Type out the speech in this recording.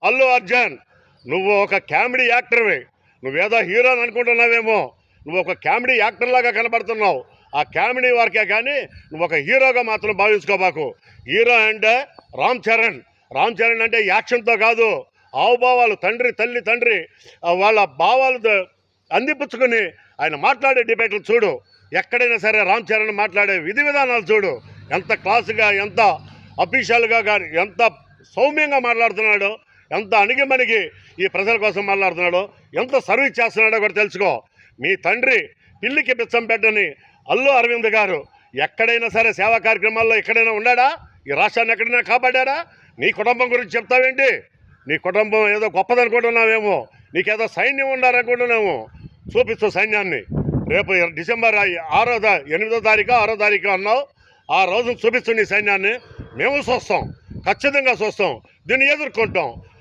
అల్లు అర్జున్, నువ్వు ఒక కామెడీ యాక్టర్వి. నువ్వేదో హీరో అని అనుకుంటున్నావేమో. నువ్వు ఒక కామెడీ యాక్టర్ లాగా కనబడుతున్నావు. ఆ కామెడీ వరకే కానీ నువ్వు ఒక హీరోగా మాత్రం భావించుకోబాకు. హీరో అంటే రామ్ చరణ్. రామ్ చరణ్ అంటే యాక్షన్తో కాదు, ఆవుభావాలు, తండ్రి తల్లి తండ్రి వాళ్ళ భావాలు అందిపుచ్చుకొని ఆయన మాట్లాడే డిబేట్లు చూడు. ఎక్కడైనా సరే రామ్ చరణ్ మాట్లాడే విధి విధానాలు చూడు. ఎంత క్లాసుగా, ఎంత అఫీషియల్గా కానీ, ఎంత సౌమ్యంగా మాట్లాడుతున్నాడో, ఎంత అణిగిమణిగి ఈ ప్రజల కోసం మాట్లాడుతున్నాడో, ఎంత సర్వీస్ చేస్తున్నాడో కూడా తెలుసుకో. మీ తండ్రి పిల్లికి బిచ్చం పెట్టని అల్లు అరవింద్ గారు ఎక్కడైనా సరే సేవా కార్యక్రమాల్లో ఎక్కడైనా ఉన్నాడా? ఈ రాష్ట్రాన్ని ఎక్కడైనా కాపాడారా? నీ కుటుంబం గురించి చెప్తావేంటి? నీ కుటుంబం ఏదో గొప్పదనుకుంటున్నావేమో, నీకేదో సైన్యం ఉండాలనుకుంటున్నామో. చూపిస్తూ సైన్యాన్ని రేపు డిసెంబర్ 8వ తారీఖు 6వ తారీఖు అన్నావు. ఆ రోజున చూపిస్తూ నీ సైన్యాన్ని మేము చూస్తాం, ఖచ్చితంగా చూస్తాం, దీన్ని ఎదుర్కొంటాం.